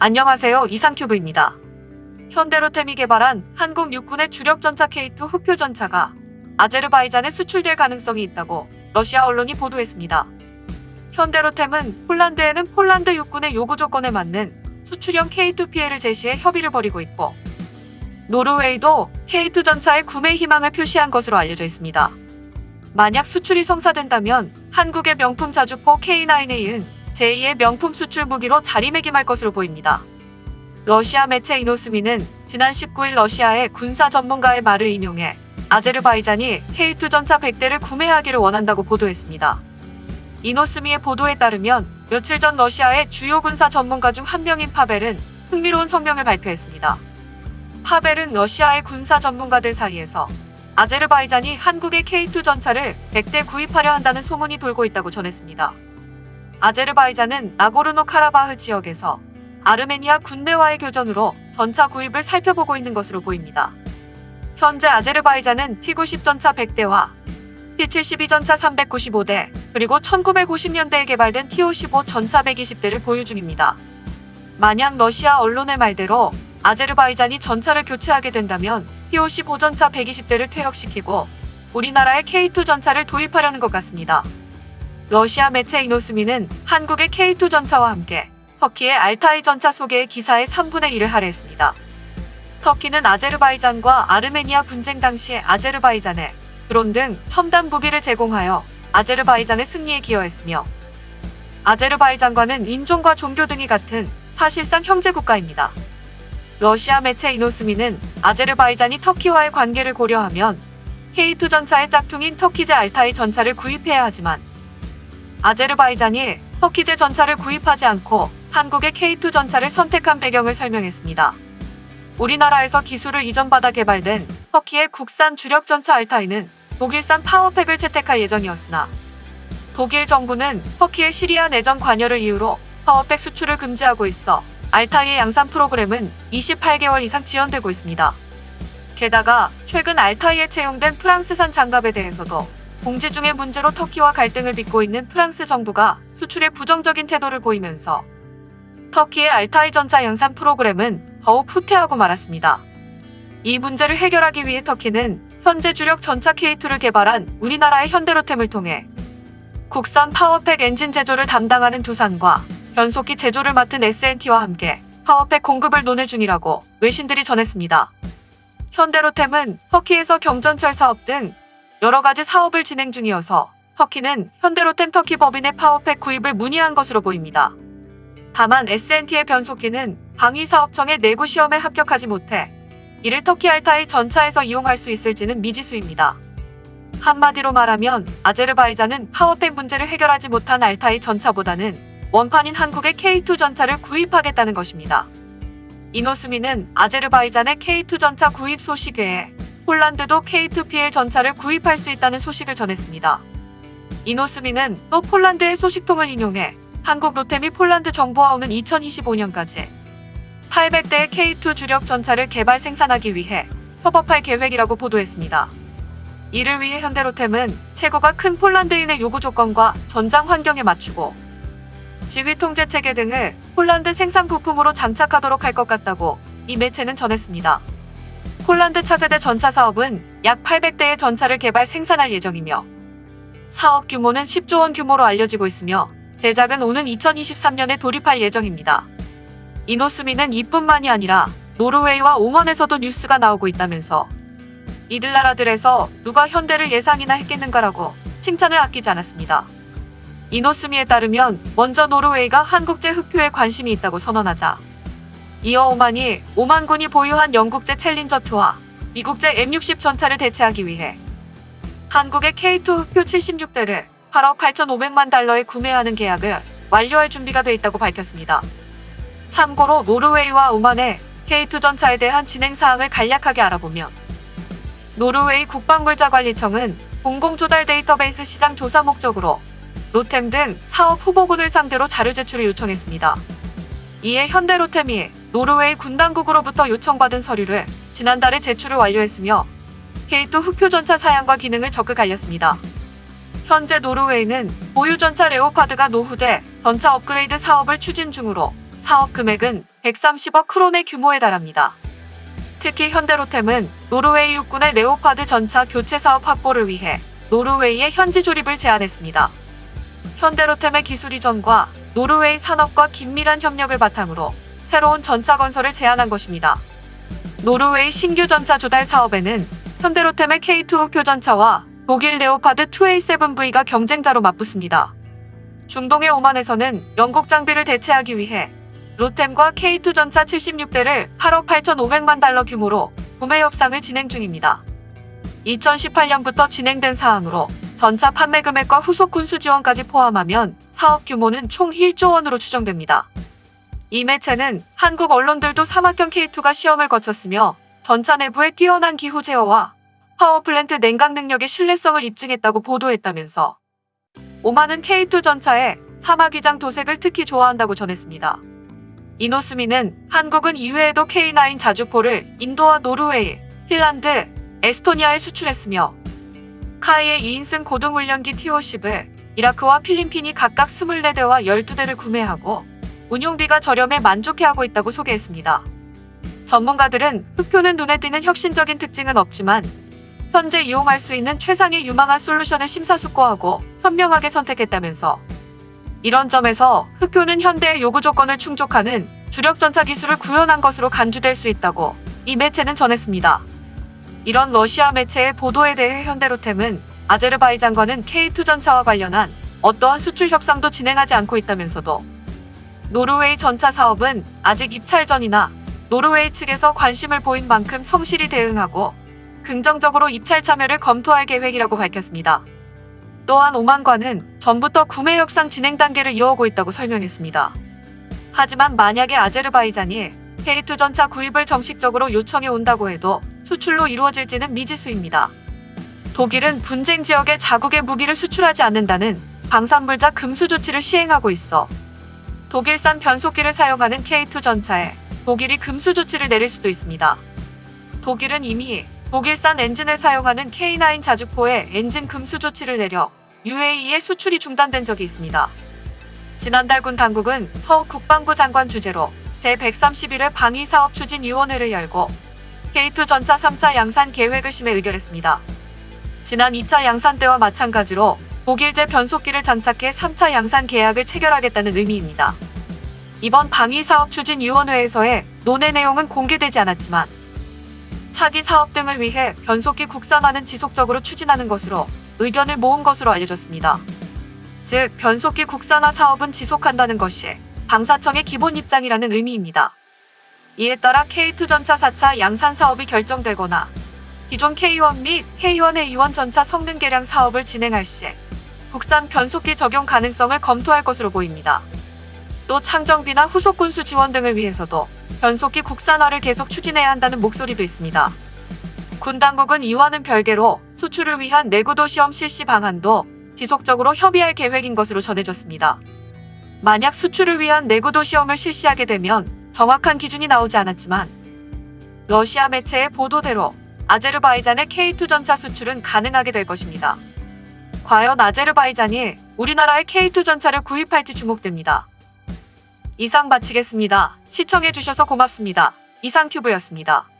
안녕하세요. 이상큐브입니다. 현대로템이 개발한 한국 육군의 주력 전차 K2 흑표 전차가 아제르바이잔에 수출될 가능성이 있다고 러시아 언론이 보도했습니다. 현대로템은 폴란드에는 폴란드 육군의 요구 조건에 맞는 수출형 K2 피해를 제시해 협의를 벌이고 있고, 노르웨이도 K2 전차의 구매 희망을 표시한 것으로 알려져 있습니다. 만약 수출이 성사된다면 한국의 명품 자주포 K9에 이은 제2의 명품 수출 무기로 자리매김할 것으로 보입니다. 러시아 매체 이노스미는 지난 19일 러시아의 군사 전문가의 말을 인용해 아제르바이잔이 K2 전차 100대를 구매하기를 원한다고 보도했습니다. 이노스미의 보도에 따르면 며칠 전 러시아의 주요 군사 전문가 중 한 명인 파벨은 흥미로운 성명을 발표했습니다. 파벨은 러시아의 군사 전문가들 사이에서 아제르바이잔이 한국의 K2 전차를 100대 구입하려 한다는 소문이 돌고 있다고 전했습니다. 아제르바이잔은 나고르노카라바흐 지역에서 아르메니아 군대와의 교전으로 전차 구입을 살펴보고 있는 것으로 보입니다. 현재 아제르바이잔은 T-90 전차 100대와 T-72 전차 395대, 그리고 1950년대에 개발된 T-55 전차 120대를 보유 중입니다. 만약 러시아 언론의 말대로 아제르바이잔이 전차를 교체하게 된다면 T-55 전차 120대를 퇴역시키고 우리나라의 K2 전차를 도입하려는 것 같습니다. 러시아 매체 이노스미는 한국의 K2 전차와 함께 터키의 알타이 전차 소개의 기사의 3분의 1을 할애했습니다. 터키는 아제르바이잔과 아르메니아 분쟁 당시에 아제르바이잔에 드론 등 첨단 무기를 제공하여 아제르바이잔의 승리에 기여했으며, 아제르바이잔과는 인종과 종교 등이 같은 사실상 형제 국가입니다. 러시아 매체 이노스미는 아제르바이잔이 터키와의 관계를 고려하면 K2 전차의 짝퉁인 터키제 알타이 전차를 구입해야 하지만 아제르바이잔이 터키제 전차를 구입하지 않고 한국의 K2 전차를 선택한 배경을 설명했습니다. 우리나라에서 기술을 이전받아 개발된 터키의 국산 주력 전차 알타이는 독일산 파워팩을 채택할 예정이었으나 독일 정부는 터키의 시리아 내전 관여를 이유로 파워팩 수출을 금지하고 있어 알타이의 양산 프로그램은 28개월 이상 지연되고 있습니다. 게다가 최근 알타이에 채용된 프랑스산 장갑에 대해서도 공지 중의 문제로 터키와 갈등을 빚고 있는 프랑스 정부가 수출에 부정적인 태도를 보이면서 터키의 알타이 전차 양산 프로그램은 더욱 후퇴하고 말았습니다. 이 문제를 해결하기 위해 터키는 현재 주력 전차 K2를 개발한 우리나라의 현대로템을 통해 국산 파워팩 엔진 제조를 담당하는 두산과 변속기 제조를 맡은 S&T와 함께 파워팩 공급을 논의 중이라고 외신들이 전했습니다. 현대로템은 터키에서 경전철 사업 등 여러 가지 사업을 진행 중이어서 터키는 현대로템 터키 법인의 파워팩 구입을 문의한 것으로 보입니다. 다만 S&T의 변속기는 방위사업청의 내부 시험에 합격하지 못해 이를 터키 알타이 전차에서 이용할 수 있을지는 미지수입니다. 한마디로 말하면 아제르바이잔은 파워팩 문제를 해결하지 못한 알타이 전차보다는 원판인 한국의 K2 전차를 구입하겠다는 것입니다. 이노스미는 아제르바이잔의 K2 전차 구입 소식 외에 폴란드도 K2PL 전차를 구입할 수 있다는 소식을 전했습니다. 이노스미는 또 폴란드의 소식통을 인용해 한국 로템이 폴란드 정부와 오는 2025년까지 800대의 K2 주력 전차를 개발 생산하기 위해 협업할 계획이라고 보도했습니다. 이를 위해 현대로템은 체구가 큰 폴란드인의 요구 조건과 전장 환경에 맞추고 지휘 통제 체계 등을 폴란드 생산 부품으로 장착하도록 할 것 같다고 이 매체는 전했습니다. 폴란드 차세대 전차 사업은 약 800대의 전차를 개발 생산할 예정이며 사업 규모는 10조 원 규모로 알려지고 있으며 제작은 오는 2023년에 돌입할 예정입니다. 이노스미는 이뿐만이 아니라 노르웨이와 오만에서도 뉴스가 나오고 있다면서 이들 나라들에서 누가 현대를 예상이나 했겠는가라고 칭찬을 아끼지 않았습니다. 이노스미에 따르면 먼저 노르웨이가 한국제 흑표에 관심이 있다고 선언하자 이어 오만군이 보유한 영국제 챌린저2와 미국제 M60 전차를 대체하기 위해 한국의 K2 흑표 76대를 8억 8,500만 달러에 구매하는 계약을 완료할 준비가 돼 있다고 밝혔습니다. 참고로 노르웨이와 오만의 K2 전차에 대한 진행 사항을 간략하게 알아보면, 노르웨이 국방물자관리청은 공공조달 데이터베이스 시장 조사 목적으로 로템 등 사업 후보군을 상대로 자료 제출을 요청했습니다. 이에 현대로템이 노르웨이 군 당국으로부터 요청받은 서류를 지난달에 제출을 완료했으며 K2 흑표 전차 사양과 기능을 적극 알렸습니다. 현재 노르웨이는 보유 전차 레오파드가 노후돼 전차 업그레이드 사업을 추진 중으로 사업 금액은 130억 크론의 규모에 달합니다. 특히 현대로템은 노르웨이 육군의 레오파드 전차 교체 사업 확보를 위해 노르웨이의 현지 조립을 제안했습니다. 현대로템의 기술 이전과 노르웨이 산업과 긴밀한 협력을 바탕으로 새로운 전차 건설을 제안한 것입니다. 노르웨이 신규 전차 조달 사업에는 현대로템의 K2 흑표 전차와 독일 레오파드 2A7V가 경쟁자로 맞붙습니다. 중동의 오만에서는 영국 장비를 대체하기 위해 로템과 K2 전차 76대를 8억 8,500만 달러 규모로 구매 협상을 진행 중입니다. 2018년부터 진행된 사항으로 전차 판매 금액과 후속 군수 지원까지 포함하면 사업 규모는 총 1조 원으로 추정됩니다. 이 매체는 한국 언론들도 사막형 K2가 시험을 거쳤으며 전차 내부의 뛰어난 기후 제어와 파워플랜트 냉각 능력의 신뢰성을 입증했다고 보도했다면서 오만은 K2 전차의 사막위장 도색을 특히 좋아한다고 전했습니다. 이노스미는 한국은 이외에도 K9 자주포를 인도와 노르웨이, 핀란드, 에스토니아에 수출했으며 카이의 2인승 고등훈련기 T-50을 이라크와 필리핀이 각각 24대와 12대를 구매하고 운용비가 저렴해 만족해하고 있다고 소개했습니다. 전문가들은 흑표는 눈에 띄는 혁신적인 특징은 없지만 현재 이용할 수 있는 최상의 유망한 솔루션을 심사숙고하고 현명하게 선택했다면서 이런 점에서 흑표는 현대의 요구 조건을 충족하는 주력 전차 기술을 구현한 것으로 간주될 수 있다고 이 매체는 전했습니다. 이런 러시아 매체의 보도에 대해 현대로템은 아제르바이잔과는 K2 전차와 관련한 어떠한 수출 협상도 진행하지 않고 있다면서도 노르웨이 전차 사업은 아직 입찰 전이나 노르웨이 측에서 관심을 보인 만큼 성실히 대응하고 긍정적으로 입찰 참여를 검토할 계획이라고 밝혔습니다. 또한 오만과는 전부터 구매 협상 진행 단계를 이어오고 있다고 설명했습니다. 하지만 만약에 아제르바이잔이 K2 전차 구입을 정식적으로 요청해 온다고 해도 수출로 이루어질지는 미지수입니다. 독일은 분쟁 지역에 자국의 무기를 수출하지 않는다는 방산물자 금수 조치를 시행하고 있어 독일산 변속기를 사용하는 K2 전차에 독일이 금수 조치를 내릴 수도 있습니다. 독일은 이미 독일산 엔진을 사용하는 K9 자주포에 엔진 금수 조치를 내려 UAE에 수출이 중단된 적이 있습니다. 지난달 군 당국은 서욱 국방부 장관 주재로 제131회 방위사업추진위원회를 열고 K2 전차 3차 양산 계획을 심해 의결했습니다. 지난 2차 양산 때와 마찬가지로 독일제 변속기를 장착해 3차 양산 계약을 체결하겠다는 의미입니다. 이번 방위사업추진위원회에서의 논의 내용은 공개되지 않았지만 차기 사업 등을 위해 변속기 국산화는 지속적으로 추진하는 것으로 의견을 모은 것으로 알려졌습니다. 즉, 변속기 국산화 사업은 지속한다는 것이 방사청의 기본 입장이라는 의미입니다. 이에 따라 K2 전차 4차 양산 사업이 결정되거나 기존 K1 및 K1A2 전차 성능 개량 사업을 진행할 시 국산 변속기 적용 가능성을 검토할 것으로 보입니다. 또 창정비나 후속 군수 지원 등을 위해서도 변속기 국산화를 계속 추진해야 한다는 목소리도 있습니다. 군 당국은 이와는 별개로 수출을 위한 내구도 시험 실시 방안도 지속적으로 협의할 계획인 것으로 전해졌습니다. 만약 수출을 위한 내구도 시험을 실시하게 되면 정확한 기준이 나오지 않았지만 러시아 매체의 보도대로 아제르바이잔의 K2 전차 수출은 가능하게 될 것입니다. 과연 아제르바이잔이 우리나라의 K2 전차를 구입할지 주목됩니다. 이상 마치겠습니다. 시청해주셔서 고맙습니다. 이상튜브였습니다.